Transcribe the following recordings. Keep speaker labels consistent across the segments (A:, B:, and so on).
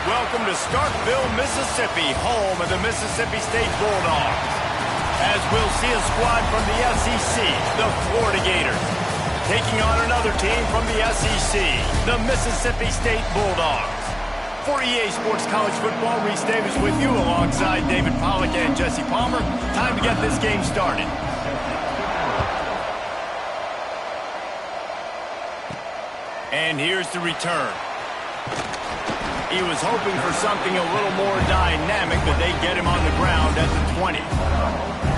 A: Welcome to Starkville, Mississippi, home of the Mississippi State Bulldogs. As we'll see a squad from the SEC, the Florida Gators, taking on another team from the SEC, the Mississippi State Bulldogs. For EA Sports College Football, Reese Davis with you alongside David Pollack and Jesse Palmer. Time to get this game started. And here's the return. He was hoping for something a little more dynamic, but they get him on the ground at the 20.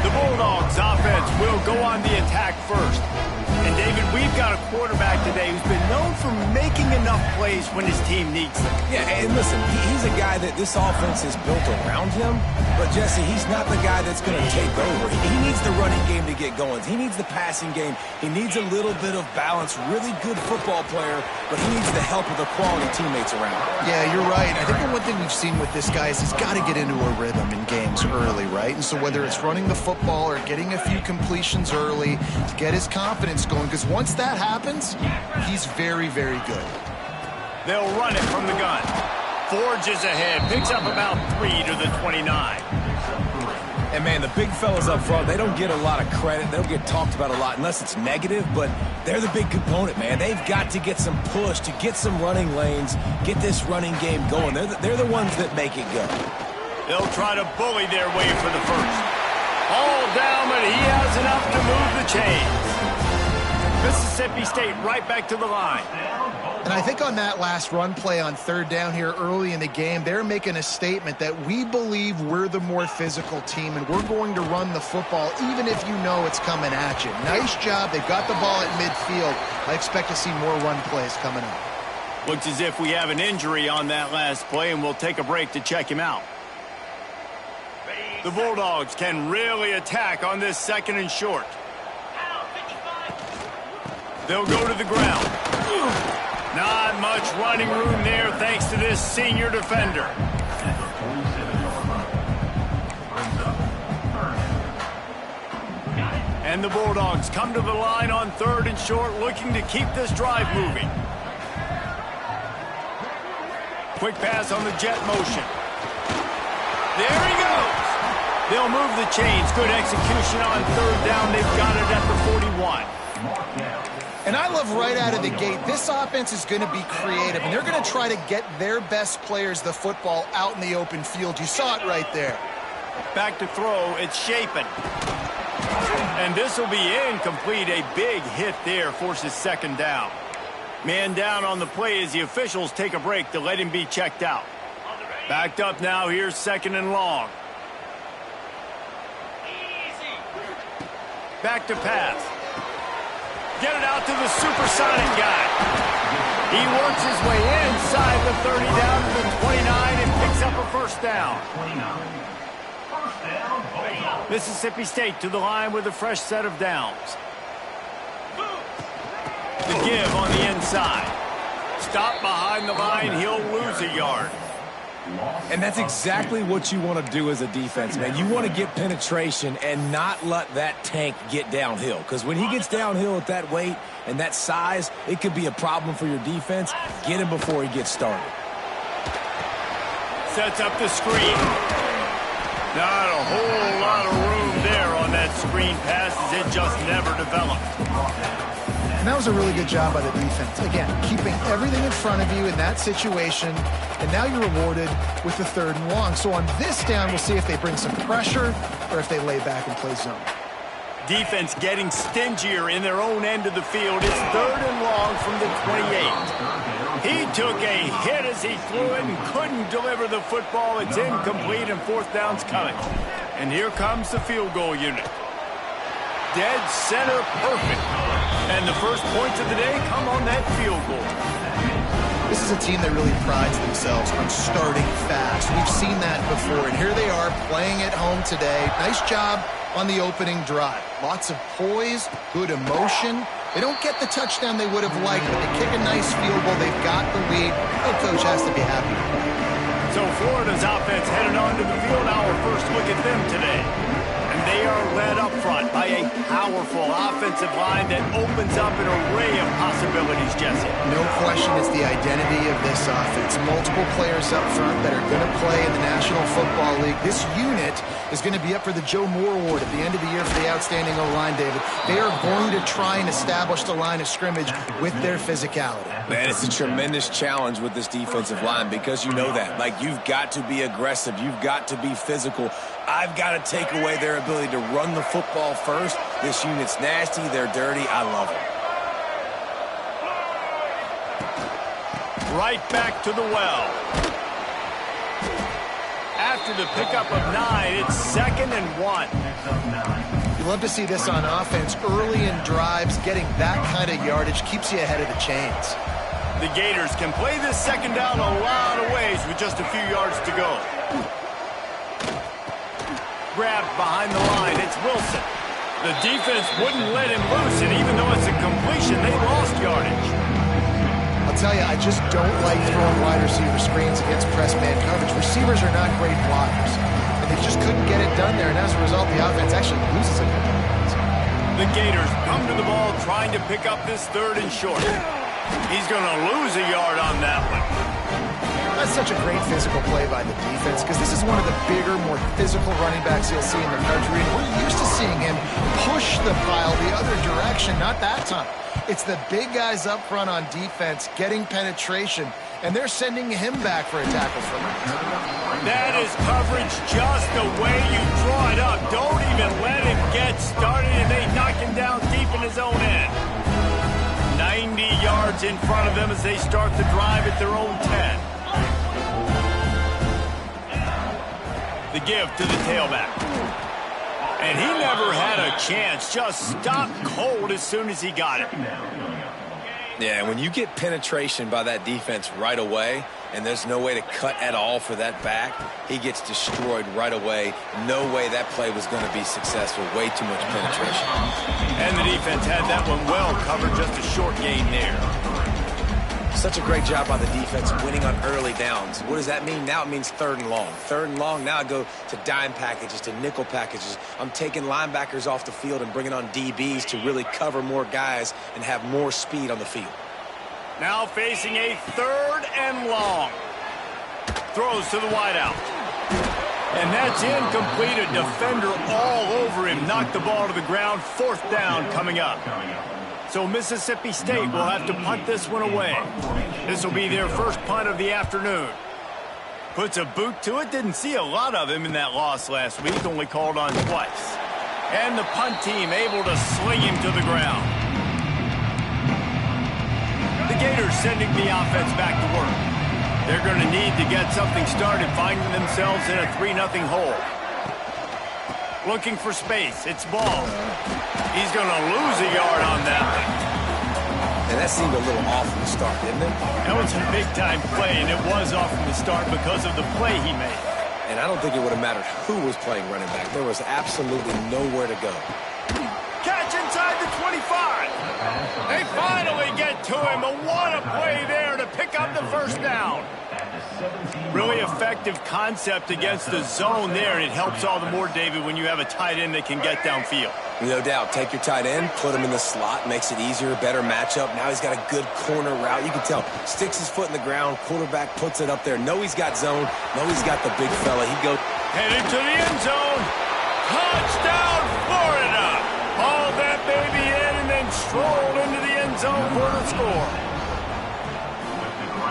A: The Bulldogs offense will go on the attack first. And David, we've got a quarterback today who's been known for making enough plays when his team needs them.
B: Yeah, and listen, he's a guy that this offense is built around him. But, Jesse, he's not the guy that's going to take over. He needs the running game to get going. He needs the passing game. He needs a little bit of balance. Really good football player, but he needs the help of the quality teammates around him.
C: Yeah, you're right. I think the one thing we've seen with this guy is he's got to get into a rhythm in games early, right? And so whether it's running the football or getting a few completions early to get his confidence going, because once that happens, he's very, very good.
A: They'll run it from the gun. Forges ahead, picks up about 3 to the 29.
B: And, man, the big fellas up front, they don't get a lot of credit. They don't get talked about a lot unless it's negative, but they're the big component, man. They've got to get some push, to get some running lanes, get this running game going. They're the ones that make it go.
A: They'll try to bully their way for the first. All down, but he has enough to move the chains. Mississippi State right back to the line.
C: And I think on that last run play on third down here early in the game, they're making a statement that we believe we're the more physical team and we're going to run the football even if you know it's coming at you. Nice job. They've got the ball at midfield. I expect to see more run plays coming up.
A: Looks as if we have an injury on that last play, and we'll take a break to check him out. The Bulldogs can really attack on this second and short. They'll go to the ground. Not much running room there thanks to this senior defender. And the Bulldogs come to the line on third and short, looking to keep this drive moving. Quick pass on the jet motion. There he goes. They'll move the chains. Good execution on third down. They've got it at the 41.
C: And I love right out of the gate, this offense is going to be creative, and they're going to try to get their best players the football out in the open field. You saw it right there.
A: Back to throw. It's Shapen. And this will be incomplete. A big hit there forces second down. Man down on the play as the officials take a break to let him be checked out. Backed up now. Here's second and long. Back to pass. Get it out to the supersonic guy. He works his way inside the 30 down to the 29 and picks up a first down. Mississippi State to the line with a fresh set of downs. The give on the inside. Stop behind the line. He'll lose a yard.
B: And that's exactly what you want to do as a defense, man. You want to get penetration and not let that tank get downhill. Because when he gets downhill at that weight and that size, it could be a problem for your defense. Get him before he gets started.
A: Sets up the screen. Not a whole lot of room there on that screen pass as it just never developed.
C: And that was a really good job by the defense. Again, keeping everything in front of you in that situation, and now you're rewarded with the 3rd and long. So on this down, we'll see if they bring some pressure or if they lay back and play zone.
A: Defense getting stingier in their own end of the field. It's 3rd and long from the 28. He took a hit as he threw it and couldn't deliver the football. It's incomplete, and 4th down's coming. And here comes the field goal unit. Dead center perfect. And the first points of the day come on that field goal.
C: This is a team that really prides themselves on starting fast. We've seen that before, and here they are playing at home today. Nice job on the opening drive. Lots of poise, good emotion. They don't get the touchdown they would have liked, but they kick a nice field goal. They've got the lead. The coach has to be happy.
A: So Florida's offense headed onto the field. Our first look at them today. And they are led up front by a powerful offensive line that opens up an array of possibilities, Jesse.
C: No question it's the identity of this offense. Multiple players up front that are going to play in the National Football League. This unit is going to be up for the Joe Moore Award at the end of the year for the outstanding O-line, David. They are going to try and establish the line of scrimmage with their physicality.
B: Man, it's a tremendous challenge with this defensive line because you know that. Like, you've got to be aggressive. You've got to be physical. I've got to take away their ability to run the football first. This unit's nasty. They're dirty. I love it.
A: Right back to the well. After the pickup of 9, it's 2nd and 1.
C: You love to see this on offense. Early in drives, getting that kind of yardage keeps you ahead of the chains.
A: The Gators can play this 2nd down a lot of ways with just a few yards to go. Grabbed behind the line, it's Wilson. The defense wouldn't let him loose, and even though it's a completion, they lost yardage.
C: I'll tell you, I just don't like throwing wide receiver screens against press man coverage. Receivers are not great blockers, and they just couldn't get it done there, and as a result, the offense actually loses a couple of yards.
A: The Gators come to the ball trying to pick up this 3rd and short. He's going to lose a yard on that one.
C: That's such a great physical play by the defense because this is one of the bigger, more physical running backs you'll see in the country. And we're used to seeing him push the pile the other direction, not that time. It's the big guys up front on defense getting penetration, and they're sending him back for a tackle for him.
A: That is coverage just the way you draw it up. Don't even let him get started, and they knock him down deep in his own end. 90 yards in front of them as they start the drive at their own 10. The give to the tailback. And he never had a chance. Just stopped cold as soon as he got it.
B: Yeah, when you get penetration by that defense right away, and there's no way to cut at all for that back, he gets destroyed right away. No way that play was going to be successful. Way too much penetration.
A: And the defense had that one well covered, just a short gain there.
B: Such a great job by the defense winning on early downs. What does that mean? Now it means 3rd and long. 3rd and long, now I go to dime packages, to nickel packages. I'm taking linebackers off the field and bringing on DBs to really cover more guys and have more speed on the field.
A: Now facing a 3rd and long. Throws to the wideout. And that's incomplete. A defender all over him. Knocked the ball to the ground. 4th down coming up. So Mississippi State will have to punt this one away. This will be their first punt of the afternoon. Puts a boot to it. Didn't see a lot of him in that loss last week. Only called on twice. And the punt team able to sling him to the ground. The Gators sending the offense back to work. They're going to need to get something started, finding themselves in a 3-0 hole. Looking for space. It's Ball. He's going to lose a yard on that one.
B: And that seemed a little off from the start, didn't it?
A: That was a big-time play, and it was off from the start because of the play he made.
B: And I don't think it would have mattered who was playing running back. There was absolutely nowhere to go.
A: Catch inside the 25. They finally get to him. But what a play there to pick up the 1st down. Really effective concept against the zone there, and it helps all the more, David, when you have a tight end that can get downfield.
B: No doubt. Take your tight end, put him in the slot, makes it easier, better matchup. Now he's got a good corner route. You can tell. Sticks his foot in the ground, quarterback puts it up there. Know he's got zone. Know he's got the big fella. He goes.
A: Headed to the end zone. Touchdown, Florida. Hauled that baby in and then strolled into the end quarter score.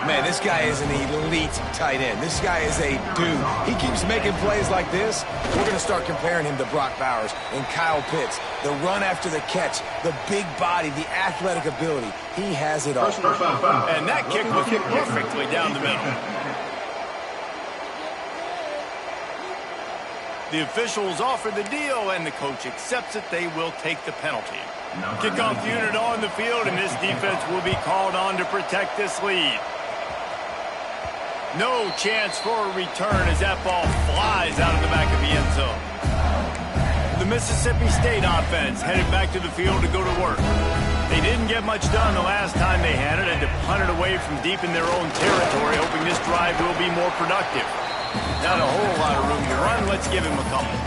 B: Man, this guy is an elite tight end. This guy is a dude. He keeps making plays like this. We're going to start comparing him to Brock Bowers and Kyle Pitts. The run after the catch, the big body, the athletic ability. He has it all.
A: And that kick was hit perfectly down the middle. The officials offer the deal, and the coach accepts it. They will take the penalty. Kickoff unit on the field, and this defense will be called on to protect this lead. No chance for a return as that ball flies out of the back of the end zone. The Mississippi State offense headed back to the field to go to work. They didn't get much done the last time they had it, and to punt it away from deep in their own territory, hoping this drive will be more productive. Not a whole lot of room to run. Let's give him a couple.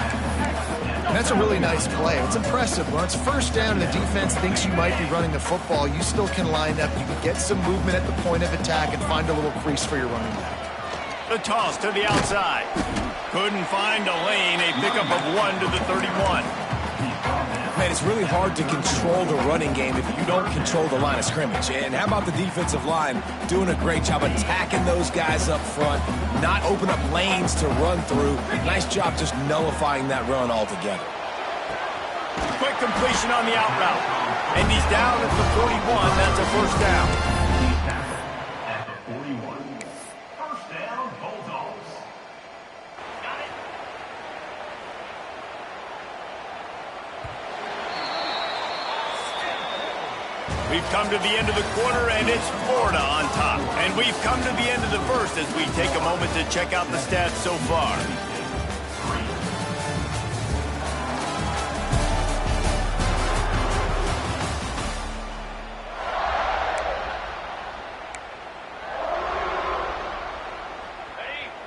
C: That's a really nice play. It's impressive. When it's first down and the defense thinks you might be running the football, you still can line up. You can get some movement at the point of attack and find a little crease for your running back.
A: The toss to the outside. Couldn't find a lane. A pickup of 1 to the 31.
B: Man, it's really hard to control the running game if you don't control the line of scrimmage. And how about the defensive line doing a great job attacking those guys up front, not open up lanes to run through. Nice job just nullifying that run altogether.
A: Quick completion on the out route. And he's down at the 41. That's a first down.
D: At the 41. First down, Bulldogs. Got it.
A: We've come to the end of the quarter, and it's Florida on top. And we've come to the end of the first as we take a moment to check out the stats so far.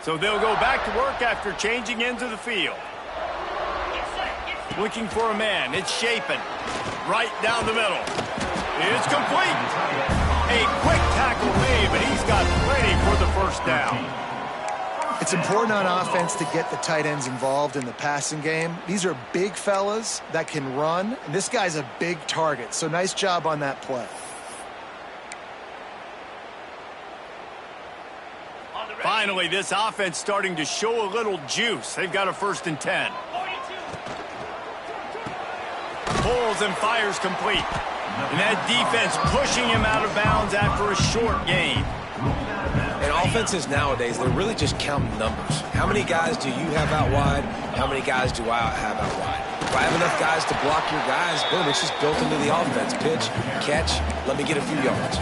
A: So they'll go back to work after changing into the field. Looking for a man. It's Shapen. Right down the middle. It's complete. A quick tackle made, but he's got plenty for the first down.
C: It's important on offense to get the tight ends involved in the passing game. These are big fellas that can run, and this guy's a big target, so nice job on that play.
A: Finally, this offense starting to show a little juice. They've got a 1st and 10. Pulls and fires complete. And that defense pushing him out of bounds after a short gain.
B: And offenses nowadays, they're really just counting numbers. How many guys do you have out wide? How many guys do I have out wide? If I have enough guys to block your guys, boom, it's just built into the offense. Pitch, catch, let me get a few yards.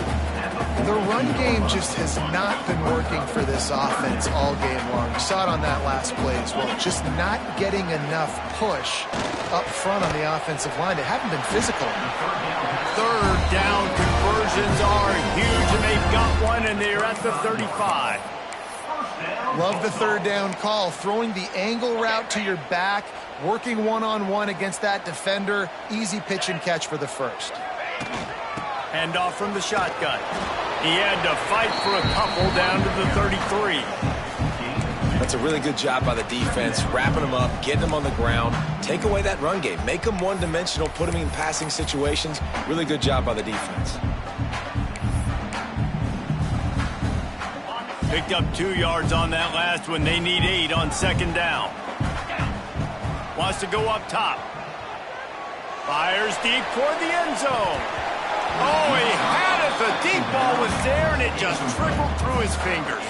C: The run game just has not been working for this offense all game long. You saw it on that last play as well. Just not getting enough push up front on the offensive line. They haven't been physical enough.
A: Third down conversions are huge, and they've got one, and they're at the 35.
C: Love the third down call. Throwing the angle route to your back, working one-on-one against that defender. Easy pitch and catch for the first.
A: Hand off from the shotgun. He had to fight for a couple down to the 33.
B: That's a really good job by the defense, wrapping them up, getting them on the ground, take away that run game, make them one-dimensional, put them in passing situations. Really good job by the defense.
A: Picked up 2 yards on that last one. They need 8 on 2nd down. Wants to go up top. Fires deep toward the end zone. Oh, he had it. The deep ball was there, and it just trickled through his fingers.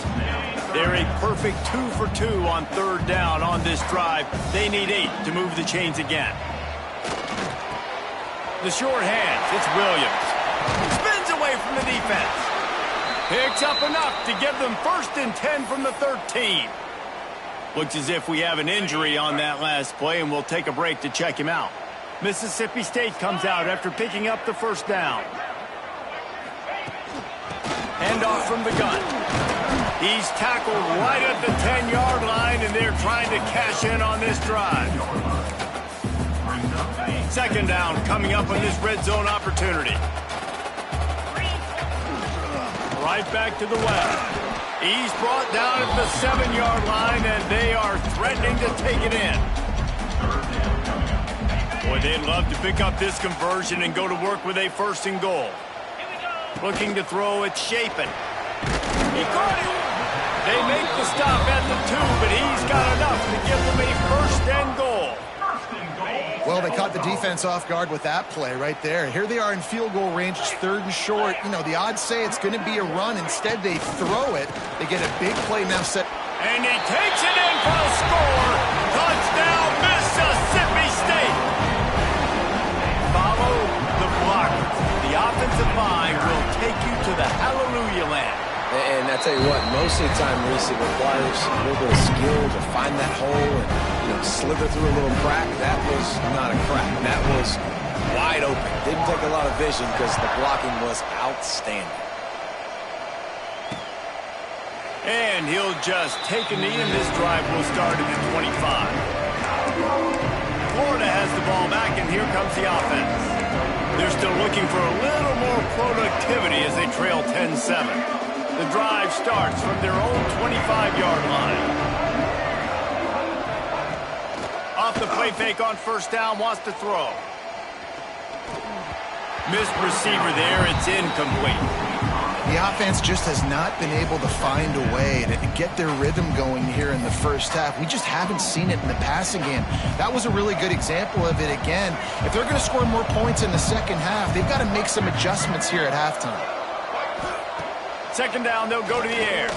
A: They're a perfect 2 for 2 on 3rd down on this drive. They need 8 to move the chains again. The short hands. It's Williams. Spins away from the defense. Picks up enough to give them 1st and 10 from the 13. Looks as if we have an injury on that last play, and we'll take a break to check him out. Mississippi State comes out after picking up the 1st down. Hand off from the gun. He's tackled right at the 10-yard line, and they're trying to cash in on this drive. 2nd down coming up on this red zone opportunity. Right back to the left. He's brought down at the 7-yard line, and they are threatening to take it in. Boy, they'd love to pick up this conversion and go to work with a 1st and goal. Looking to throw, it's Shapen. He caught it. They make the stop at the 2, but he's got enough to give them a first and goal.
C: Well, they caught the defense off guard with that play right there. Here they are in field goal range. It's 3rd and short. You know, the odds say it's going to be a run. Instead, they throw it. They get a big play now set.
A: And he takes it in for the score. Touchdown, Mississippi State. Follow the blockers. The offensive line will take you to the hallelujah land.
B: And I tell you what, most of the time, Reese, it requires a little bit of skill to find that hole and, slither through a little crack. That was not a crack. That was wide open. Didn't take a lot of vision because the blocking was outstanding.
A: And he'll just take a knee, and this drive will start at the 25. Florida has the ball back, and here comes the offense. They're still looking for a little more productivity as they trail 10-7. The drive starts from their own 25-yard line. Off the play fake on first down, wants to throw. Missed receiver there, it's incomplete.
C: The offense just has not been able to find a way to get their rhythm going here in the first half. We just haven't seen it in the passing game. That was a really good example of it again. If they're going to score more points in the second half, they've got to make some adjustments here at halftime.
A: Second down, they'll go to the air.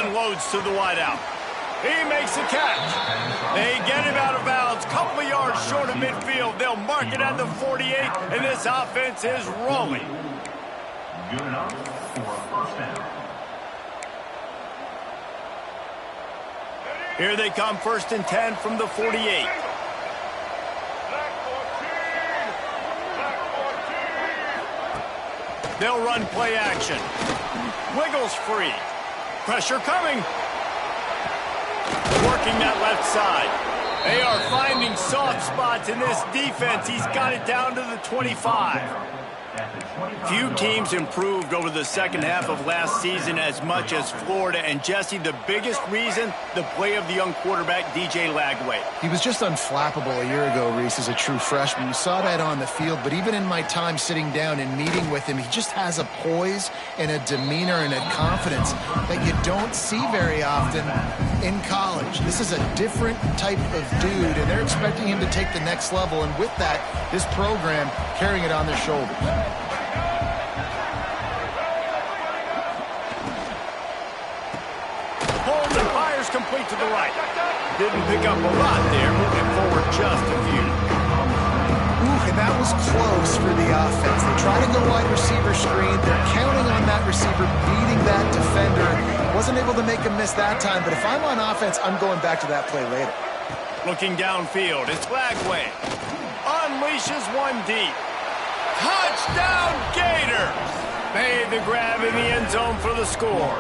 A: Unloads to the wideout. He makes a catch. They get him out of bounds. Couple of yards short of midfield. They'll mark it at the 48, and this offense is rolling.
D: Good enough for a first down.
A: Here they come, 1st and 10 from the 48. They'll run play action. Wiggles free. Pressure coming. Working that left side. They are finding soft spots in this defense. He's got it down to the 25. Few teams improved over the second half of last season as much as Florida. And, Jesse, the biggest reason, the play of the young quarterback, DJ Lagway.
C: He was just unflappable a year ago, Reese, as a true freshman. You saw that on the field, but even in my time sitting down and meeting with him, he just has a poise and a demeanor and a confidence that you don't see very often in college. This is a different type of dude, and they're expecting him to take the next level, and with that, this program carrying it on their shoulders.
A: Holds and fires complete to the right. Didn't pick up a lot there, moving forward just a few.
C: Ooh, and that was close for the offense. They try to go wide receiver screen. They're counting on that receiver beating that defender. Wasn't able to make him miss that time, but if I'm on offense, I'm going back to that play later.
A: Looking downfield, it's Lagway. Unleashes one deep. Touchdown Gators! Made the grab in the end zone for the score.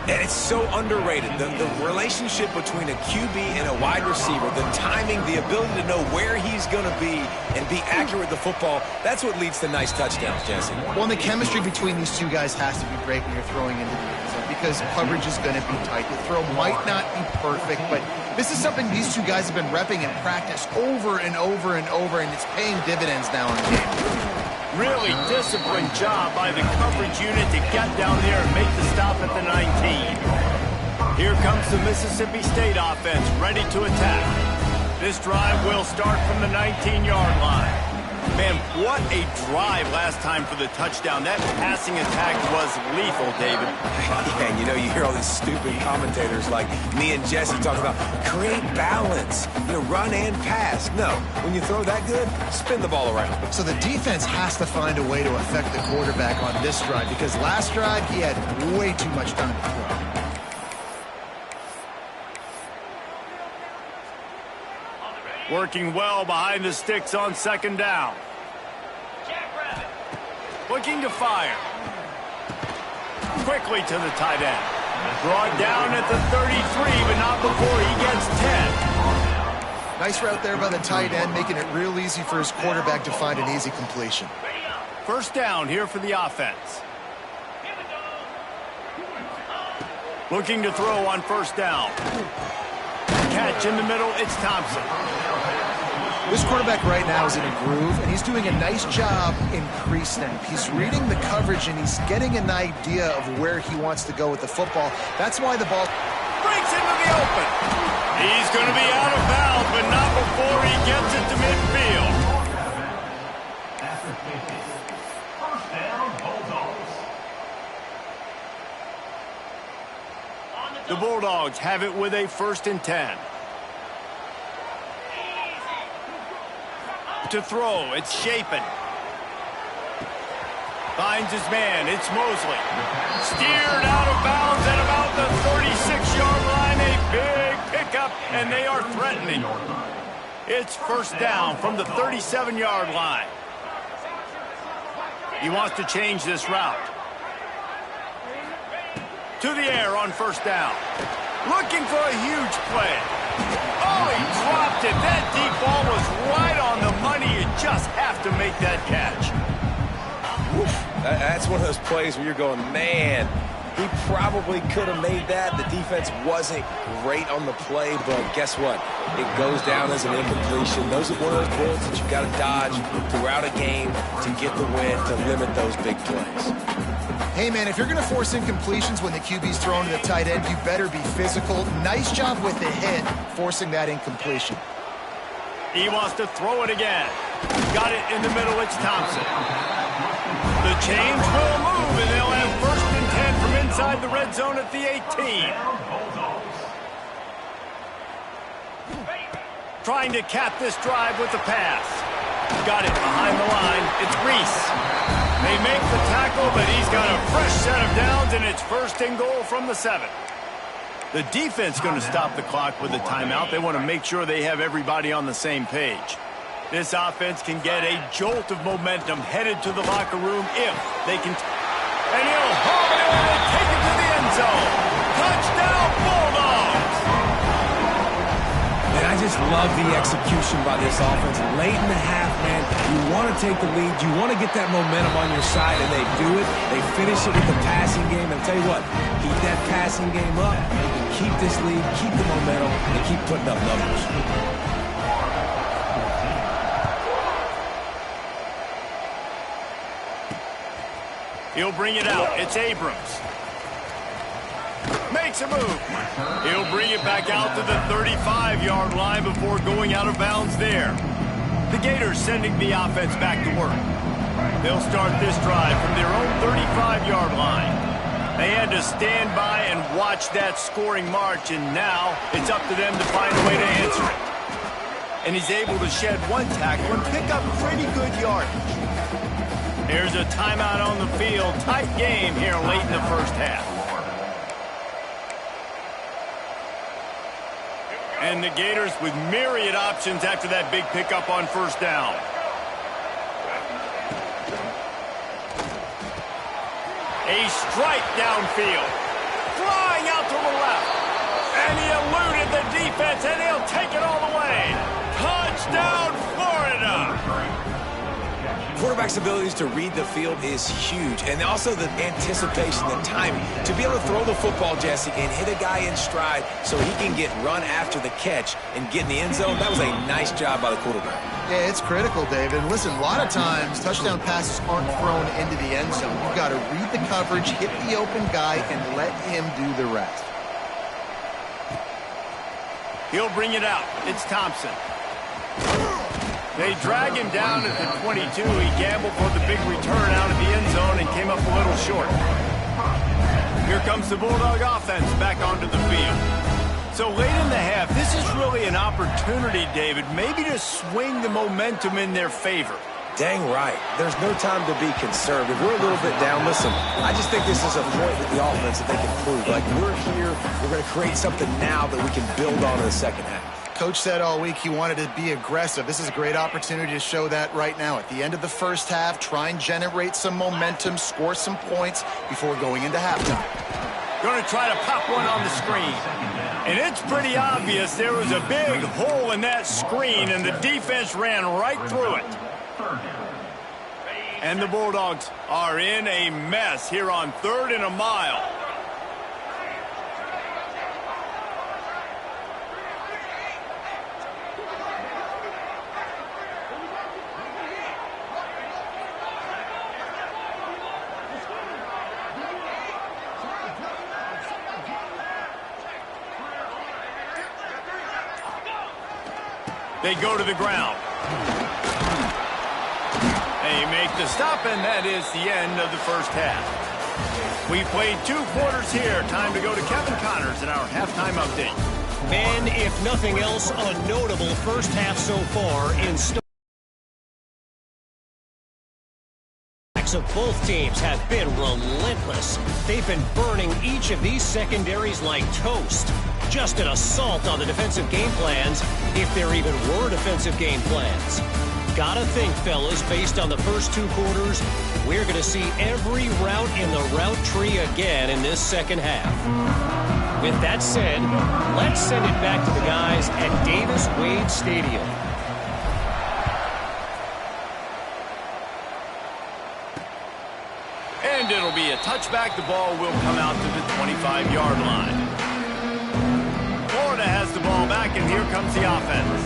B: And it's so underrated. The relationship between a QB and a wide receiver, the timing, the ability to know where he's going to be and be accurate with the football, that's what leads to nice touchdowns, Jesse.
C: Well, and the chemistry between these two guys has to be great when you're throwing into the end zone because coverage is going to be tight. The throw might not be perfect, but this is something these two guys have been repping in practice over and over and over, and it's paying dividends now in game.
A: Really disciplined job by the coverage unit to get down there and make the stop at the 19. Here comes the Mississippi State offense ready to attack. This drive will start from the 19-yard line. Man, what a drive last time for the touchdown. That passing attack was lethal, David.
B: Yeah, and you hear all these stupid commentators like me and Jesse talking about create balance, run and pass. No, when you throw that good, spin the ball around.
C: So the defense has to find a way to affect the quarterback on this drive because last drive he had way too much time to throw.
A: Working well behind the sticks on second down. Looking to fire. Quickly to the tight end. Brought down at the 33, but not before he gets 10.
C: Nice route there by the tight end, making it real easy for his quarterback to find an easy completion.
A: First down here for the offense. Looking to throw on first down. Catch in the middle, it's Thompson.
C: This quarterback right now is in a groove, and he's doing a nice job in pre-snap. He's reading the coverage, and he's getting an idea of where he wants to go with the football. That's why the ball
A: breaks into the open. He's going to be out of bounds, but not before he gets it to midfield.
D: First down, Bulldogs.
A: The Bulldogs have it with a 1st and 10. To throw, it's Shapen. Finds his man, it's Mosley. Steered out of bounds at about the 36-yard line. A big pickup, and they are threatening. It's 1st down from the 37-yard line. He wants to change this route. To the air on 1st down. Looking for a huge play. Oh, he dropped it. That deep ball was right on the money. You just have to make that catch.
B: Oof. That's one of those plays where you're going, man, he probably could have made that. The defense wasn't great on the play, but guess what? It goes down as an incompletion. Those are one of those bullets that you've got to dodge throughout a game to get the win, to limit those big plays.
C: Hey, man, if you're going to force incompletions when the QB's thrown to the tight end, you better be physical. Nice job with the hit, forcing that incompletion.
A: He wants to throw it again. Got it in the middle. It's Thompson. The chains will move, and they'll have 1st and 10 from inside the red zone at the 18. Trying to cap this drive with the pass. Got it behind the line. It's Reese. They make the tackle, but he's got a fresh set of downs, and it's 1st and goal from the 7. The defense going to stop the clock with a timeout. They want to make sure they have everybody on the same page. This offense can get a jolt of momentum headed to the locker room if they can. And he'll haul it in and take it to the end zone. Touchdown, Bulldogs!
B: And I just love the execution by this offense. Late in the half, man, you want to take the lead. You want to get that momentum on your side, and they do it. They finish it with the passing game. And I'll tell you what, keep that passing game up. You can keep this lead, keep the momentum, and keep putting up numbers.
A: He'll bring it out. It's Abrams. Makes a move. He'll bring it back out to the 35-yard line before going out of bounds there. The Gators sending the offense back to work. They'll start this drive from their own 35-yard line. They had to stand by and watch that scoring march, and now it's up to them to find a way to answer it. And he's able to shed one tackle and pick up pretty good yardage. Here's a timeout on the field. Tight game here late in the 1st half. And the Gators with myriad options after that big pickup on 1st down. A strike downfield. Flying out to the left. And he eluded the defense, and he'll take it all the way. Touchdown, Florida!
B: Quarterback's abilities to read the field is huge, and also the anticipation, the timing. To be able to throw the football, Jesse, and hit a guy in stride so he can get run after the catch and get in the end zone, that was a nice job by the quarterback.
C: Yeah, it's critical, David. Listen, a lot of times touchdown passes aren't thrown into the end zone. You've got to read the coverage, hit the open guy, and let him do the rest.
A: He'll bring it out. It's Thompson. They drag him down at the 22. He gambled for the big return out of the end zone and came up a little short. Here comes the Bulldog offense back onto the field. So late in the half, this is really an opportunity, David, maybe to swing the momentum in their favor.
B: Dang right. There's no time to be conservative. We're a little bit down. Listen, I just think this is a point with the offense that they can prove. Like, we're here, we're going to create something now that we can build on in the second half.
C: Coach said all week he wanted to be aggressive. This is a great opportunity to show that right now. At the end of the 1st half, try and generate some momentum, score some points before going into halftime.
A: Going to try to pop one on the screen. And it's pretty obvious there was a big hole in that screen, and the defense ran right through it. And the Bulldogs are in a mess here on 3rd and a mile. They go to the ground. They make the stop, and that is the end of the first half. We played 2 quarters here. Time to go to Kevin Connors in our halftime update.
E: Ben, if nothing else, a notable first half so far in of both teams have been relentless. They've been burning each of these secondaries like toast. Just an assault on the defensive game plans, if there even were defensive game plans. Gotta think, fellas, based on the first 2 quarters, we're going to see every route in the route tree again in this second half. With that said, let's send it back to the guys at Davis-Wade Stadium.
A: And it'll be a touchback. The ball will come out to the 25-yard line. Florida has the ball back, and here comes the offense.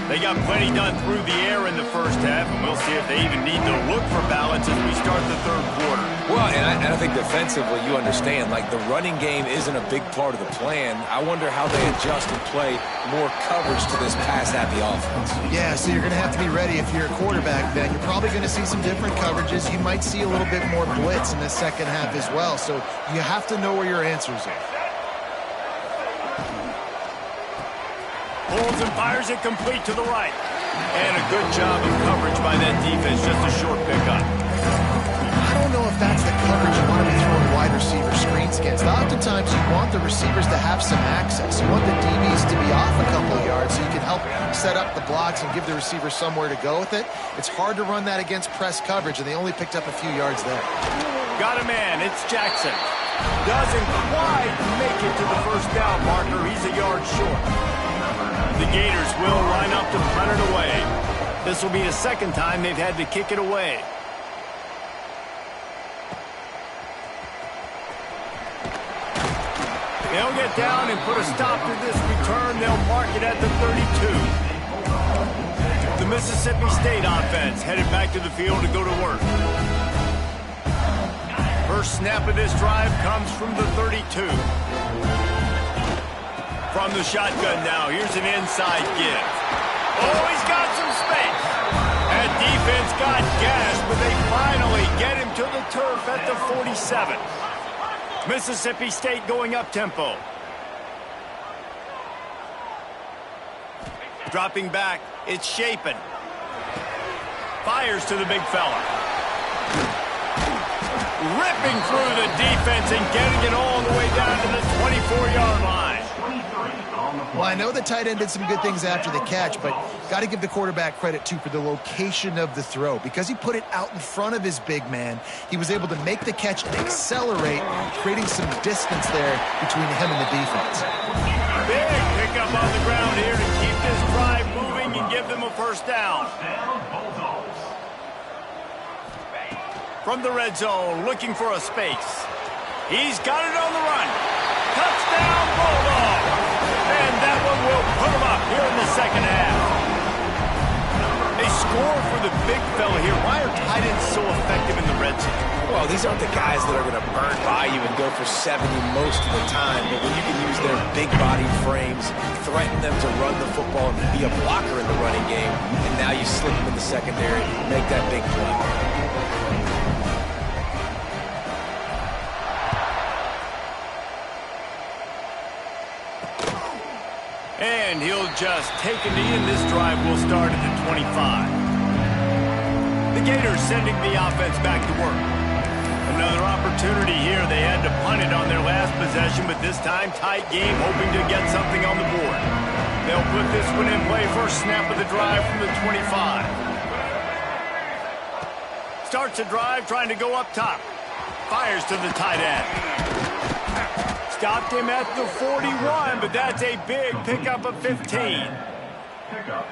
A: They got plenty done through the air in the first half, and we'll see if they even need to look for balance as we start the third quarter.
B: Well, and I think defensively, you understand, like the running game isn't a big part of the plan. I wonder how they adjust and play more coverage to this pass-happy offense.
C: Yeah, so you're going to have to be ready if you're a quarterback, Ben. You're probably going to see some different coverages. You might see a little bit more blitz in the second half as well, so you have to know where your answers are.
A: Pulls and fires it complete to the right. And a good job of coverage by that defense, just a short pickup.
C: I don't know if that's the coverage you want to be throwing wide receiver screens against. Oftentimes you want the receivers to have some access. You want the DBs to be off a couple of yards so you can help set up the blocks and give the receiver somewhere to go with it. It's hard to run that against press coverage, and they only picked up a few yards there.
A: Got a man. It's Jackson. Doesn't quite make it to the first down marker. He's a yard short. The Gators will line up to punt it away. This will be the second time they've had to kick it away. They'll get down and put a stop to this return. They'll mark it at the 32. The Mississippi State offense headed back to the field to go to work. First snap of this drive comes from the 32. From the shotgun now, here's an inside give. Oh, he's got some space. That defense got gashed, but they finally get him to the turf at the 47. Mississippi State going up-tempo. Dropping back, it's Shapen. Fires to the big fella. Ripping through the defense and getting it all the way down to the 24-yard line.
C: Well, I know the tight end did some good things after the catch, but got to give the quarterback credit, too, for the location of the throw. Because he put it out in front of his big man, he was able to make the catch and accelerate, creating some distance there between him and the defense.
A: Big pickup on the ground here to keep this drive moving and give them a first down. From the red zone, looking for a space. He's got it on the run. Touchdown, Bulldogs! And that one will put him up here in the second half. They score for the big fella here. Why are tight ends so effective in the red zone?
B: Well, these aren't the guys that are going to burn by you and go for 70 most of the time, but when you can use their big body frames, threaten them to run the football and be a blocker in the running game, and now you slip them in the secondary, make that big play.
A: And he'll just take a knee, and this drive will start at the 25. The Gators sending the offense back to work. Another opportunity here. They had to punt it on their last possession, but this time tight game, hoping to get something on the board. They'll put this one in play. First snap of the drive from the 25. Starts a drive trying to go up top. Fires to the tight end. Stopped him at the 41, but that's a big pickup of 15.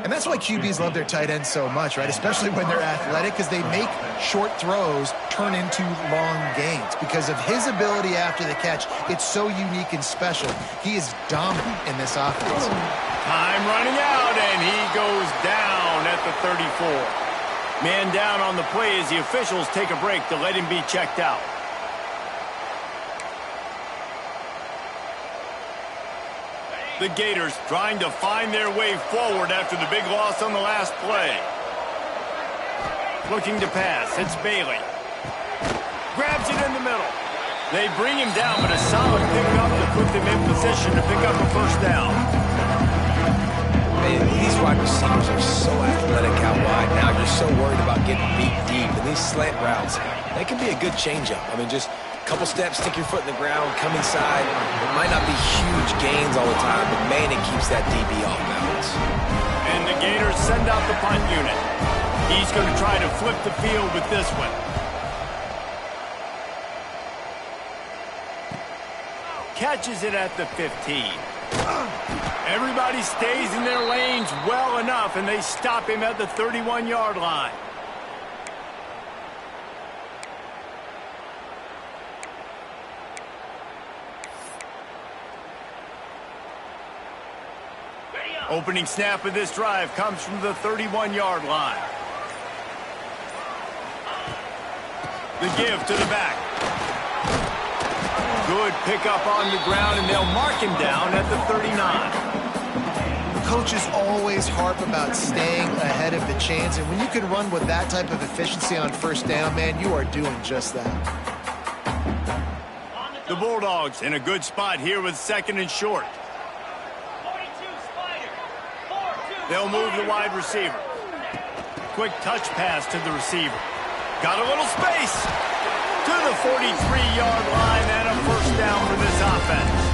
C: And that's why QBs love their tight ends so much, right? Especially when they're athletic, because they make short throws turn into long gains. Because of his ability after the catch, it's so unique and special. He is dominant in this offense.
A: Time running out, and he goes down at the 34. Man down on the play as the officials take a break to let him be checked out. The Gators trying to find their way forward after the big loss on the last play. Looking to pass. It's Bailey. Grabs it in the middle. They bring him down, but a solid pickup to put them in position to pick up a first down.
B: Man, these wide receivers are so athletic out wide now. You're so worried about getting beat deep. And these slant routes, they can be a good changeup. I mean, just a couple steps, stick your foot in the ground, come inside. It might not be huge gains all the time, but man, it keeps that DB off balance.
A: And the Gators send out the punt unit. He's going to try to flip the field with this one. Catches it at the 15. Everybody stays in their lanes well enough, and they stop him at the 31-yard line. Opening snap of this drive comes from the 31-yard line. The give to the back. Good pickup on the ground, and they'll mark him down at the 39.
C: Coaches always harp about staying ahead of the chains, and when you can run with that type of efficiency on first down, man, you are doing just that.
A: The Bulldogs in a good spot here with second and short. They'll move the wide receiver. Quick touch pass to the receiver. Got a little space to the 43-yard line, and a first down for this offense.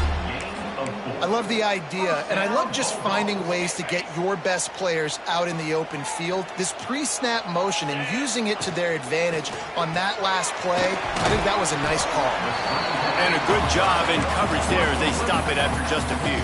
C: I love the idea, and I love just finding ways to get your best players out in the open field. This pre-snap motion and using it to their advantage on that last play, I think that was a nice call.
A: And a good job in coverage there as they stop it after just a few.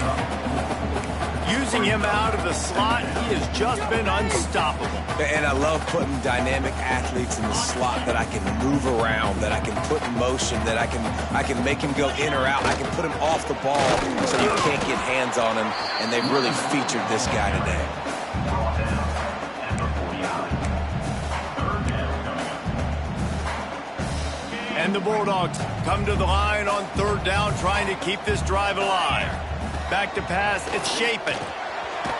A: Using him out of the slot, he has just been unstoppable.
B: And I love putting dynamic athletes in the slot that I can move around, that I can put in motion, that I can make him go in or out. I can put him off the ball so you can't get hands on him, and they've really featured this guy today.
A: And the Bulldogs come to the line on third down, trying to keep this drive alive. Back to pass, it's Shapen.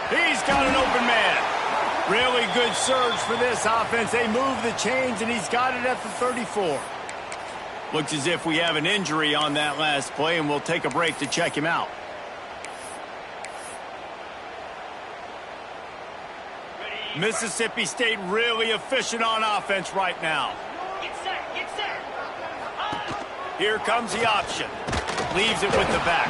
A: He's got an open man. Really good surge for this offense. They move the chains, and he's got it at the 34. Looks as if we have an injury on that last play, and we'll take a break to check him out. Mississippi State really efficient on offense right now.
F: Get set, get set.
A: Here comes the option. Leaves it with the back.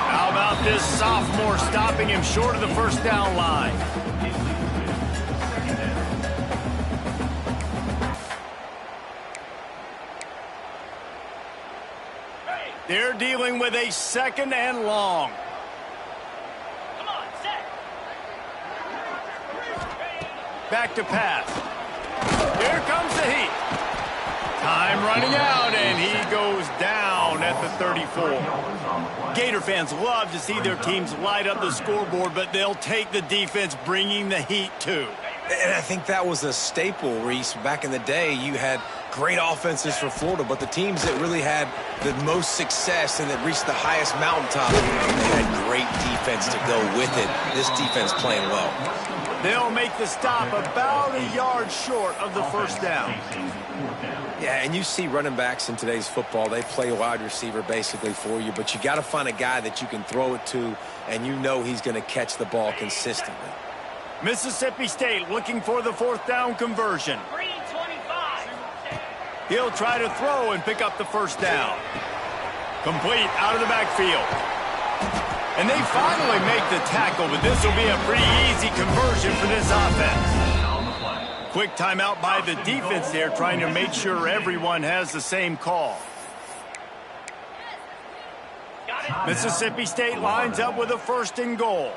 A: How about this sophomore stopping him short of the first down line? They're dealing with a second and long.
F: Come on, set.
A: Back to pass. Here comes the heat. Time running out, and he goes down at the 34. Gator fans love to see their teams light up the scoreboard, but they'll take the defense bringing the heat too.
B: And I think that was a staple, Reese. Back in the day, you had great offenses for Florida, but the teams that really had the most success and that reached the highest mountaintop, they had great defense to go with it. This defense playing well.
A: They'll make the stop about a yard short of the first down.
B: Yeah, and you see running backs in today's football, they play wide receiver basically for you, but you got to find a guy that you can throw it to, and you know he's going to catch the ball consistently.
A: Mississippi State looking for the fourth down conversion.
F: Green 25.
A: He'll try to throw and pick up the first down. Complete out of the backfield. And they finally make the tackle, but this will be a pretty easy conversion for this offense. Quick timeout by the defense there, trying to make sure everyone has the same call. Mississippi State lines up with a first and goal.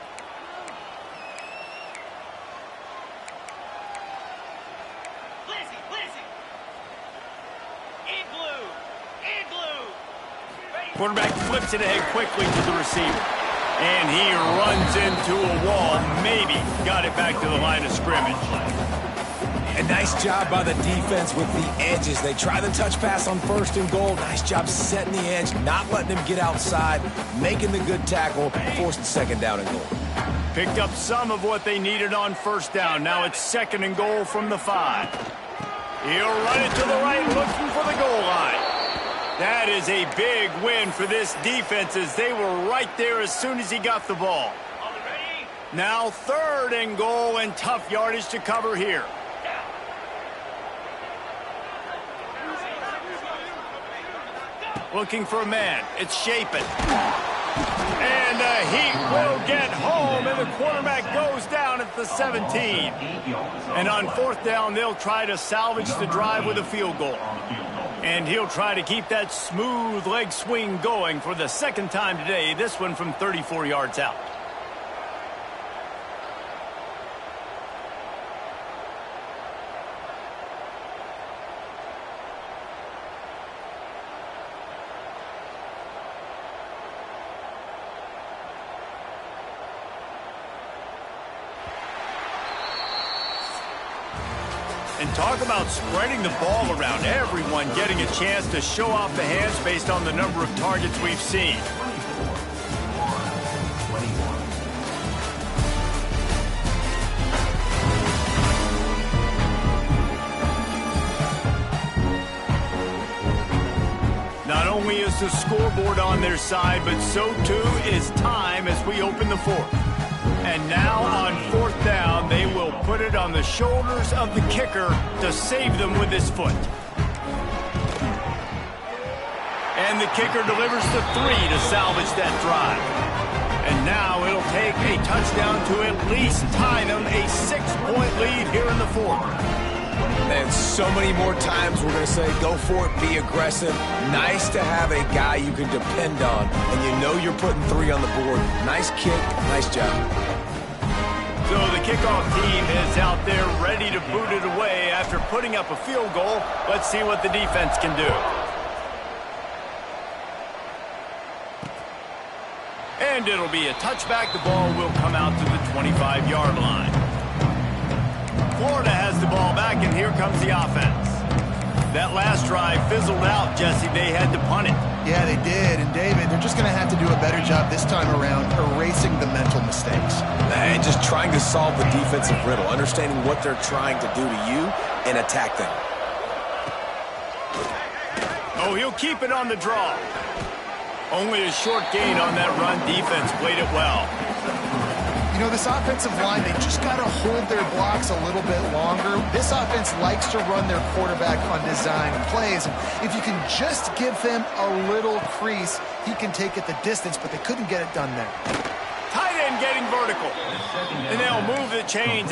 A: Quarterback flips it ahead quickly to the receiver. And he runs into a wall. Maybe got it back to the line of scrimmage.
B: A nice job by the defense with the edges. They try the touch pass on 1st and goal. Nice job setting the edge, not letting him get outside, making the good tackle, forcing 2nd down and goal.
A: Picked up some of what they needed on 1st down. Now it's 2nd and goal from the 5. He'll run it to the right, looking for the goal line. That is a big win for this defense as they were right there as soon as he got the ball. Now 3rd and goal and tough yardage to cover here. Looking for a man. It's Shapen. And the Heat will get home, and the quarterback goes down at the 17. And on 4th down, they'll try to salvage the drive with a field goal. And he'll try to keep that smooth leg swing going for the 2nd time today, this one from 34 yards out. And talk about spreading the ball around. Everyone getting a chance to show off the hands based on the number of targets we've seen. Not only is the scoreboard on their side, but so too is time as we open the 4th. And now on 4th down, they will put it on the shoulders of the kicker to save them with his foot. And the kicker delivers the 3 to salvage that drive. And now it'll take a touchdown to at least tie them a 6-point lead here in the 4th.
B: And so many more times we're going to say, go for it, be aggressive. Nice to have a guy you can depend on, and you know you're putting 3 on the board. Nice kick, nice job.
A: So the kickoff team is out there ready to boot it away after putting up a field goal. Let's see what the defense can do. And it'll be a touchback. The ball will come out to the 25-yard line. Florida has the ball back, and here comes the offense. That last drive fizzled out, Jesse. They had to punt it.
C: Yeah, they did. And, David, they're just going to have to do a better job this time around erasing the mental mistakes.
B: And just trying to solve the defensive riddle, understanding what they're trying to do to you and attack them.
A: Oh, he'll keep it on the draw. Only a short gain on that run. Defense played it well.
C: You know, this offensive line, they just got to hold their blocks a little bit longer. This offense likes to run their quarterback on design plays. And if you can just give him a little crease, he can take it the distance, but they couldn't get it done there.
A: Tight end getting vertical. And they'll move the chains.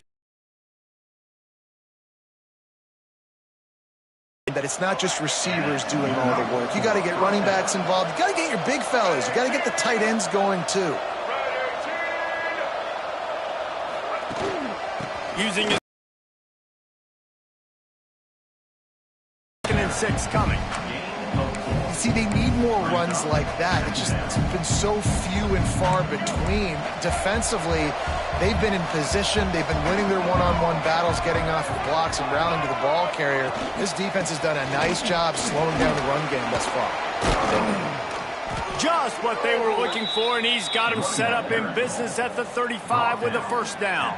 C: That it's not just receivers doing all the work. You got to get running backs involved. You got to get your big fellas. You got to get the tight ends going, too.
A: Using his 2nd and 6 coming.
C: You see, they need more runs like that. It's been so few and far between. Defensively, they've been in position. They've been winning their one-on-one battles, getting off of blocks and rallying to the ball carrier. This defense has done a nice job slowing down the run game thus far.
A: Just what they were looking for, and he's got him set up in business at the 35 with a 1st down.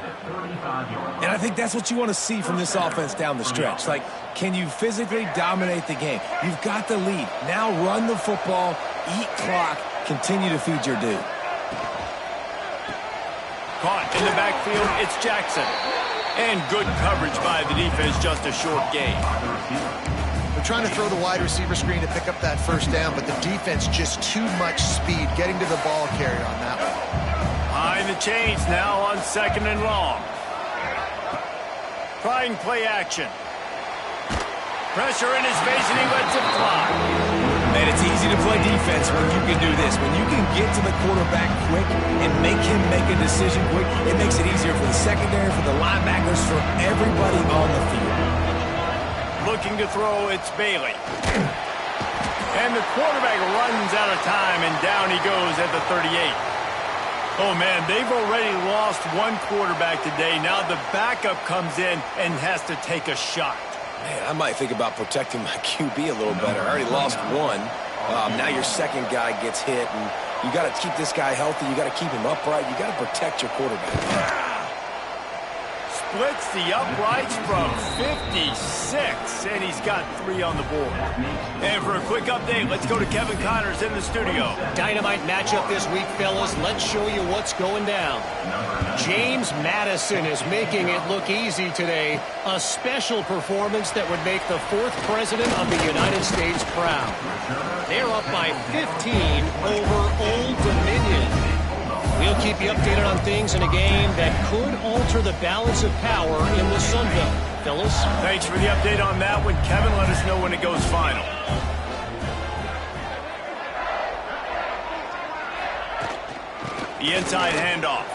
B: And I think that's what you want to see from this offense down the stretch. Like, can you physically dominate the game? You've got the lead. Now run the football, eat clock, continue to feed your dude.
A: Caught in the backfield, it's Jackson. And good coverage by the defense, just a short gain.
C: They're trying to throw the wide receiver screen to pick up that 1st down, but the defense just too much speed getting to the ball carrier on that one.
A: Behind the chains now on 2nd and long. Trying play action. Pressure in his face, and he lets it fly.
B: Man, it's easy to play defense when you can do this. When you can get to the quarterback quick and make him make a decision quick, it makes it easier for the secondary, for the linebackers, for everybody on the field.
A: Looking to throw, it's Bailey. And the quarterback runs out of time, and down he goes at the 38. Oh, man, they've already lost lost one quarterback today. Now the backup comes in and has to take a shot.
B: Man, I might think about protecting my QB a little better. I already lost one. Now your second guy gets hit, and you got to keep this guy healthy. You got to keep him upright. You got to protect your quarterback.
A: Splits the uprights from 56, and he's got 3 on the board. And for a quick update, let's go to Kevin Connors in the studio.
E: Dynamite matchup this week, fellas. Let's show you what's going down. James Madison is making it look easy today. A special performance that would make the 4th president of the United States proud. They're up by 15 over Old Dominion. We'll keep you updated on things in a game that could alter the balance of power in the Sun Belt. Fellas?
A: Thanks for the update on that one. Kevin, let us know when it goes final. The inside handoff.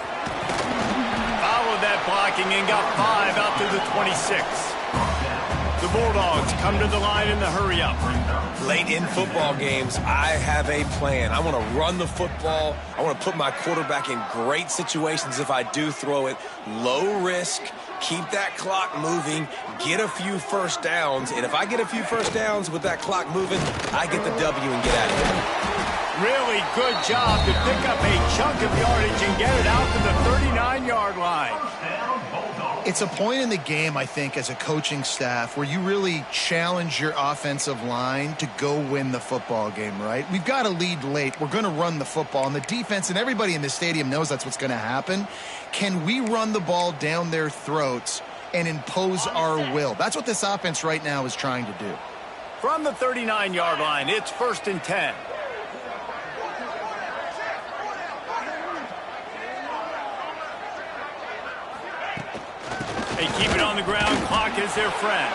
A: Followed that blocking and got 5 out to the 26. The Bulldogs come to the line in the hurry-up.
B: Late in football games, I have a plan. I want to run the football. I want to put my quarterback in great situations if I do throw it. Low risk, keep that clock moving, get a few first downs. And if I get a few first downs with that clock moving, I get the W and get out of here.
A: Really good job to pick up a chunk of yardage and get it out to the 39-yard line.
C: It's a point in the game, I think, as a coaching staff where you really challenge your offensive line to go win the football game, right? We've got to lead late. We're going to run the football. And the defense and everybody in the stadium knows that's what's going to happen. Can we run the ball down their throats and impose our will? That's what this offense right now is trying to do.
A: From the 39-yard line, it's 1st and 10. They keep it on the ground. Clock is their friend.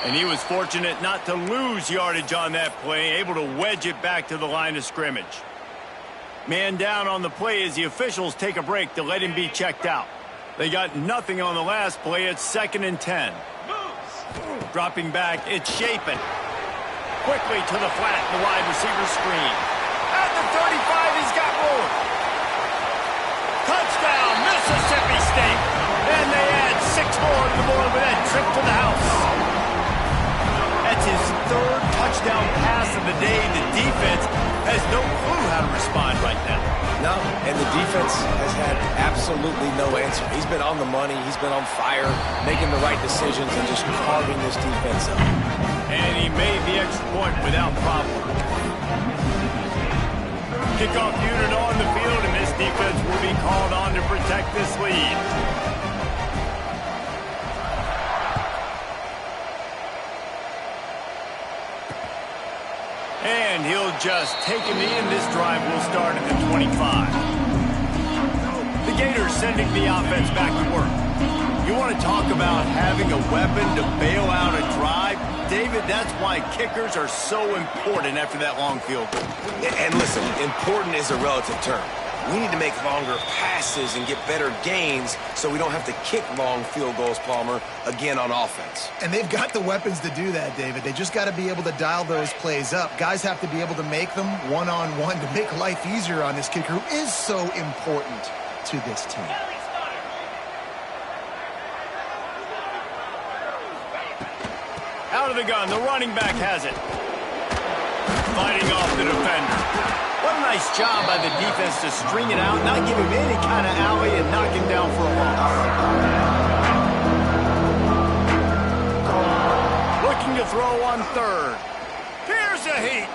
A: And he was fortunate not to lose yardage on that play, able to wedge it back to the line of scrimmage. Man down on the play as the officials take a break to let him be checked out. They got nothing on the last play. It's 2nd and 10. Dropping back, it's Shapen. Quickly to the flat, the wide receiver screen. At the 35, he's got room. Touchdown, Mississippi State. And they add 6 more to the board with that trip to the house. That's his 3rd touchdown pass of the day. The defense has no clue how to respond right now.
B: No, and the defense has had absolutely no answer. He's been on the money. He's been on fire, making the right decisions and just carving this defense up.
A: And he made the extra point without problem. Kickoff unit on the field, and this defense will be called on to protect this lead. And he'll just take him in. This drive will start at the 25. The Gators sending the offense back to work. You want to talk about having a weapon to bail out a drive? David, that's why kickers are so important after that long field goal.
B: And listen, important is a relative term. We need to make longer passes and get better gains so we don't have to kick long field goals, Palmer, again on offense.
C: And they've got the weapons to do that, David. They just got to be able to dial those plays up. Guys have to be able to make them one-on-one to make life easier on this kicker who is so important to this team.
A: Out of the gun, the running back has it. Fighting off the defender. What a nice job by the defense to string it out, not give him any kind of alley, and knock him down for a loss. Looking to throw on 3rd. Here's a heat.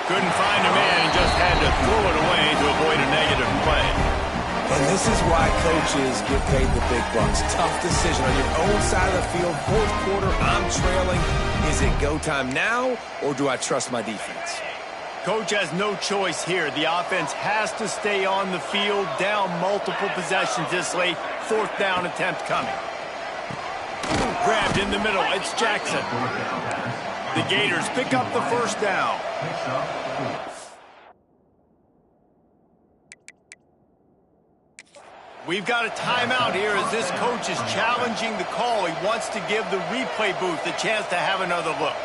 A: Couldn't find a man, just had to throw it away to avoid a negative play.
B: And this is why coaches get paid the big bucks. Tough decision on your own side of the field. 4th quarter, I'm trailing. Is it go time now, or do I trust my defense?
A: Coach has no choice here. The offense has to stay on the field, down multiple possessions this late. 4th down attempt coming. Grabbed in the middle. It's Jackson. The Gators pick up the 1st down. We've got a timeout here as this coach is challenging the call. He wants to give the replay booth a chance to have another look.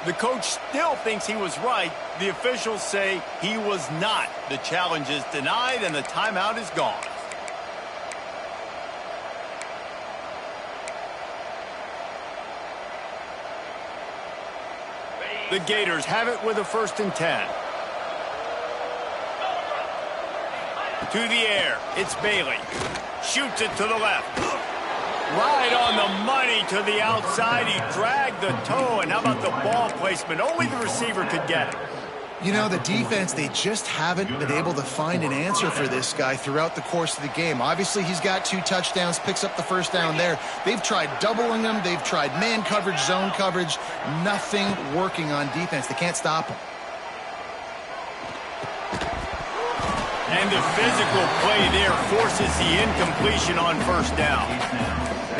A: The coach still thinks he was right. The officials say he was not. The challenge is denied and the timeout is gone. The Gators have it with a 1st and 10. To the air, it's Bailey. Shoots it to the left. Right on the money to the outside. He dragged the toe, and how about the ball placement? Only the receiver could get it.
C: You know, the defense, they just haven't been able to find an answer for this guy throughout the course of the game. Obviously, he's got 2 touchdowns, picks up the 1st down there. They've tried doubling him. They've tried man coverage, zone coverage. Nothing working on defense. They can't stop him.
A: And the physical play there forces the incompletion on 1st down.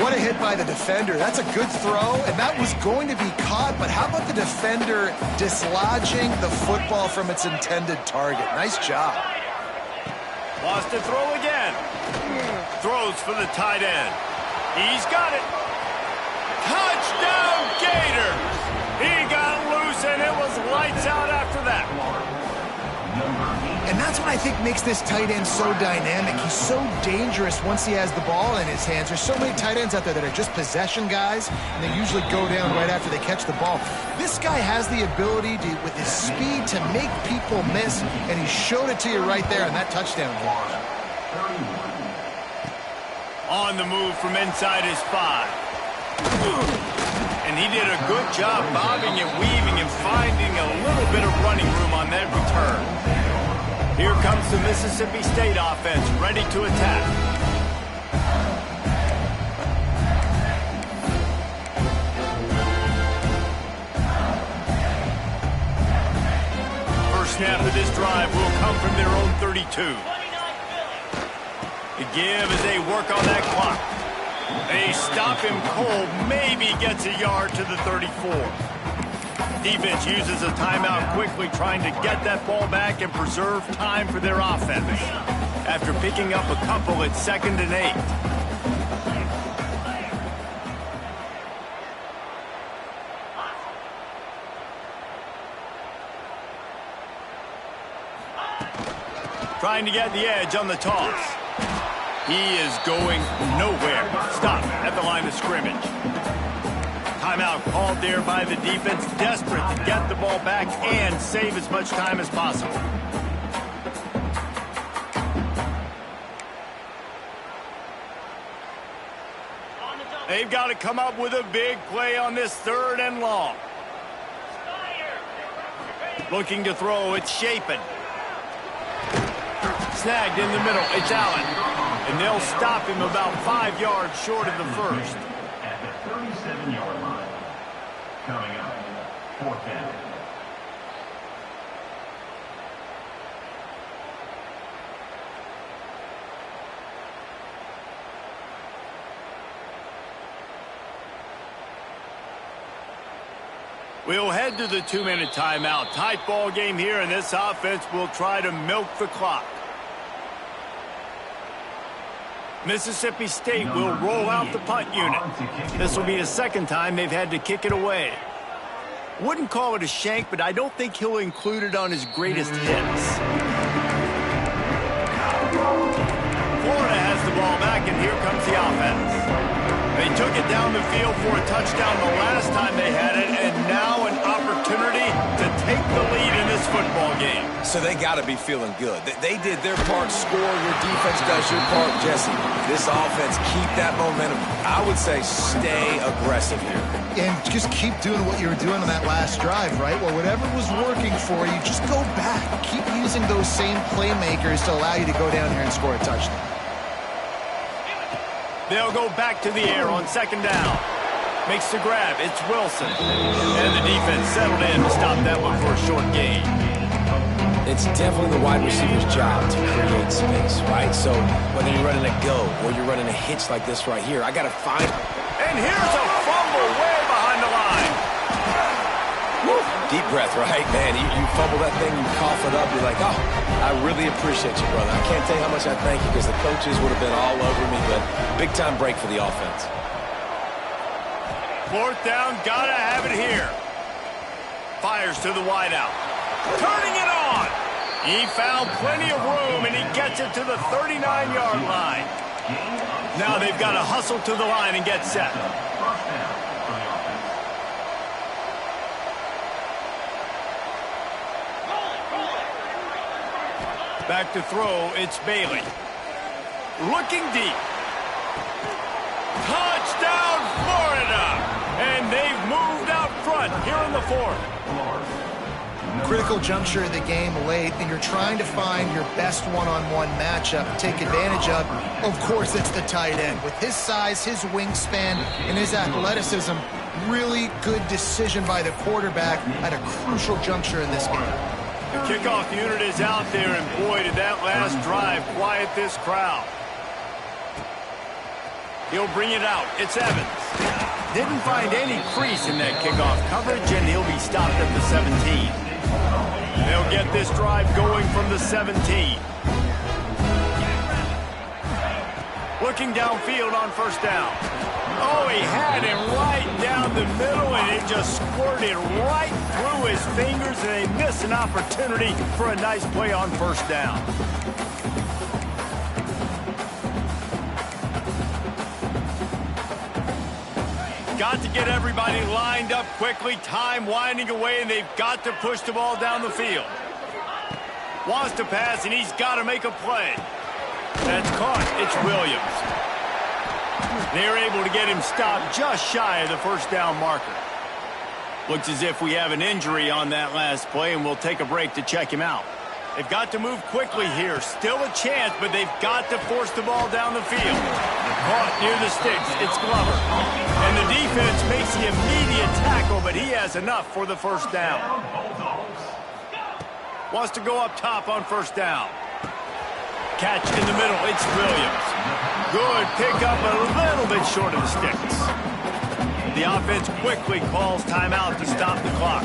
C: What a hit by the defender. That's a good throw, and that was going to be caught, but how about the defender dislodging the football from its intended target? Nice job.
A: Lost to throw again. Throws for the tight end. He's got it. Touchdown, Gators! He got loose, and it was lights out after that.
C: And that's what I think makes this tight end so dynamic. He's so dangerous once he has the ball in his hands. There's so many tight ends out there that are just possession guys, and they usually go down right after they catch the ball. This guy has the ability to, with his speed, to make people miss, and he showed it to you right there in that touchdown catch.
A: On the move from inside his 5. And he did a good job bobbing and weaving and finding a little bit of running room on that return. Here comes the Mississippi State offense, ready to attack. First snap of this drive will come from their own 32. The give as they work on that clock. They stop him cold, maybe gets a yard to the 34. Defense uses a timeout quickly, trying to get that ball back and preserve time for their offense. After picking up a couple, it's 2nd and 8. Trying to get the edge on the toss. He is going nowhere. Stop at the line of scrimmage. Timeout called there by the defense, desperate to get the ball back and save as much time as possible. They've got to come up with a big play on this 3rd and long. Looking to throw, it's Shapen. Snagged in the middle, it's Allen. And they'll stop him about 5 yards short of the 1st.
D: At the 37-yard line. Coming up, 4th down.
A: We'll head to the 2-minute timeout. Tight ball game here, and this offense will try to milk the clock. Mississippi State will roll out the punt unit. This will be the 2nd time they've had to kick it away. Wouldn't call it a shank, but I don't think he'll include it on his greatest hits. Florida has the ball back, and here comes the offense. They took it down the field for a touchdown the last time they had it, and now an opportunity to take the lead in this football game.
B: So they got to be feeling good. They did their part, score. Your defense does your part, Jesse. This offense, keep that momentum. I would say stay aggressive here.
C: And just keep doing what you were doing on that last drive, right? Well, whatever was working for you, just go back. Keep using those same playmakers to allow you to go down here and score a touchdown.
A: They'll go back to the air on 2nd down. Makes the grab. It's Wilson. And the defense settled in to stop that one for a short gain.
B: It's definitely the wide receiver's job to create space, right? So whether you're running a go or you're running a hitch like this right here, I got to find...
A: And here's a fumble way behind the line.
B: Woo. Deep breath, right? Man, you fumble that thing, you cough it up, you're like, oh, I really appreciate you, brother. I can't tell you how much I thank you because the coaches would have been all over me, but big-time break for the offense.
A: 4th down, gotta have it here. Fires to the wideout. Turning it on. He found plenty of room, and he gets it to the 39-yard line. Now they've got to hustle to the line and get set. Back to throw, it's Bailey. Looking deep. Touchdown, Florida! And they've moved out front here in the fourth.
C: Critical juncture of the game late, and you're trying to find your best one-on-one matchup to take advantage of. Of course, it's the tight end. With his size, his wingspan, and his athleticism, really good decision by the quarterback at a crucial juncture in this game.
A: The kickoff unit is out there, and boy, did that last drive quiet this crowd. He'll bring it out. It's Evans. Didn't find any crease in that kickoff coverage, and he'll be stopped at the 17. They'll get this drive going from the 17. Looking downfield on first down. Oh, he had it right down the middle, and it just squirted right through his fingers, and they miss an opportunity for a nice play on first down. Got to get everybody lined up quickly, time winding away, and they've got to push the ball down the field. Wants to pass, and he's got to make a play. That's caught. It's Williams. They're able to get him stopped just shy of the first down marker. Looks as if we have an injury on that last play, and we'll take a break to check him out. They've got to move quickly here. Still a chance, but they've got to force the ball down the field. Caught near the sticks. It's Glover. And the defense makes the immediate tackle, but he has enough for the first down. Wants to go up top on first down. Catch in the middle. It's Williams. Good pickup, a little bit short of the sticks. The offense quickly calls timeout to stop the clock.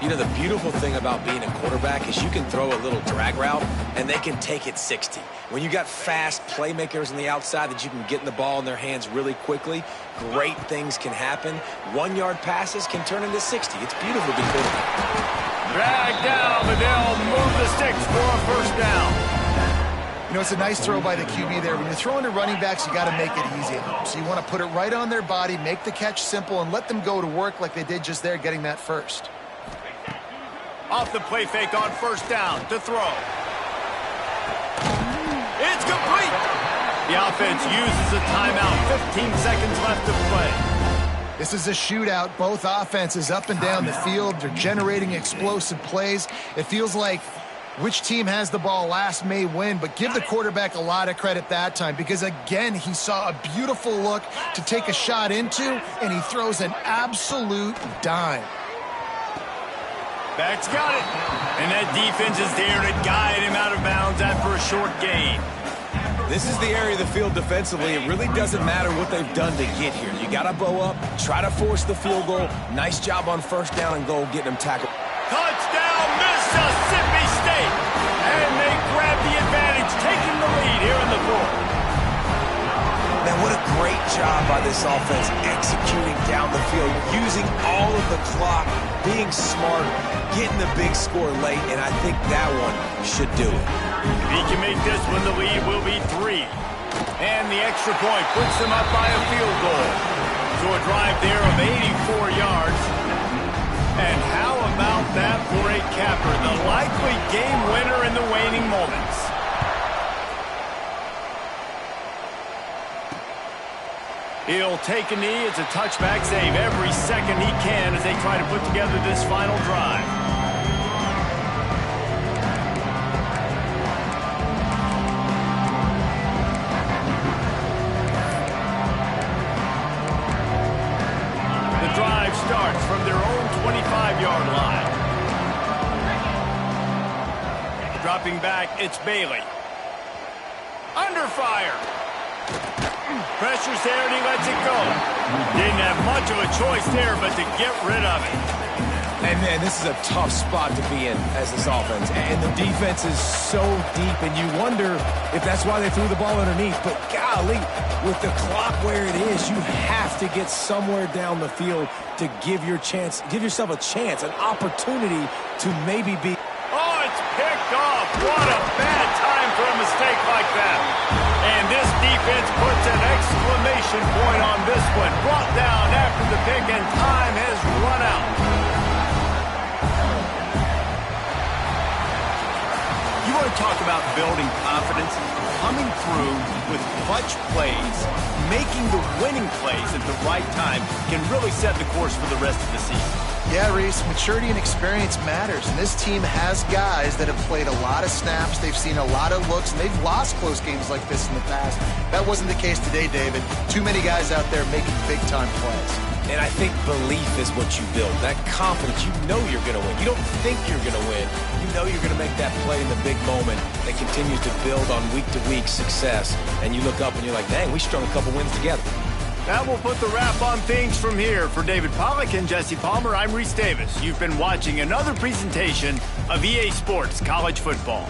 B: You know, the beautiful thing about being a quarterback is you can throw a little drag route, and they can take it 60. When you got fast playmakers on the outside that you can get the ball in their hands really quickly, great things can happen. 1-yard passes can turn into 60. It's beautiful to be quarterback.
A: Drag down, but they'll move the sticks for a first down.
C: You know, it's a nice throw by the QB there. When you're throwing to running backs, you got to make it easy. So you want to put it right on their body, make the catch simple, and let them go to work like they did just there, getting that first.
A: Off the play fake on first down to throw. It's complete. The offense uses a timeout. 15 seconds left to play.
C: This is a shootout. Both offenses up and down the field. They're generating explosive plays. It feels like which team has the ball last may win, but give the quarterback a lot of credit that time because, again, he saw a beautiful look to take a shot into, and he throws an absolute dime.
A: Back's got it. And that defense is there to guide him out of bounds after a short gain.
B: This is the area of the field defensively. It really doesn't matter what they've done to get here. You got to bow up, try to force the field goal. Nice job on first down and goal getting them tackled.
A: Touchdown, Mississippi State. And they grab the advantage, taking the lead here in the fourth.
B: Man, what a great job by this offense executing down the field, using all of the clock, being smart, getting the big score late, and I think that one should do it.
A: If he can make this one, the lead will be 3. And the extra point puts them up by a field goal. So a drive there of 84 yards. And how about that for a capper? The likely game winner in the waning moments. He'll take a knee. It's a touchback save every second he can as they try to put together this final drive. The drive starts from their own 25-yard line. Dropping back, it's Bailey. Under fire. Pressure's there, and he lets it go. Didn't have much of a choice there, but to get rid of it.
B: And, man, this is a tough spot to be in as this offense. And the defense is so deep, and you wonder if that's why they threw the ball underneath. But, golly, with the clock where it is, you have to get somewhere down the field to give yourself a chance, an opportunity to maybe be.
A: Oh, it's picked off. What a bad time for a mistake like that. And this defense puts an exclamation point on this one. Brought down after the pick, and time has run out. You want to talk about building confidence? Coming through with clutch plays, making the winning plays at the right time can really set the course for the rest of the season.
C: Yeah, Reese, maturity and experience matters, and this team has guys that have played a lot of snaps, they've seen a lot of looks, and they've lost close games like this in the past. That wasn't the case today, David. Too many guys out there making big-time plays.
B: And I think belief is what you build, that confidence. You know you're going to win. You don't think you're going to win. You know you're going to make that play in the big moment that continues to build on week-to-week success. And you look up and you're like, dang, we strung a couple wins together.
A: That will put the wrap on things from here. For David Pollack and Jesse Palmer, I'm Reese Davis. You've been watching another presentation of EA Sports College Football.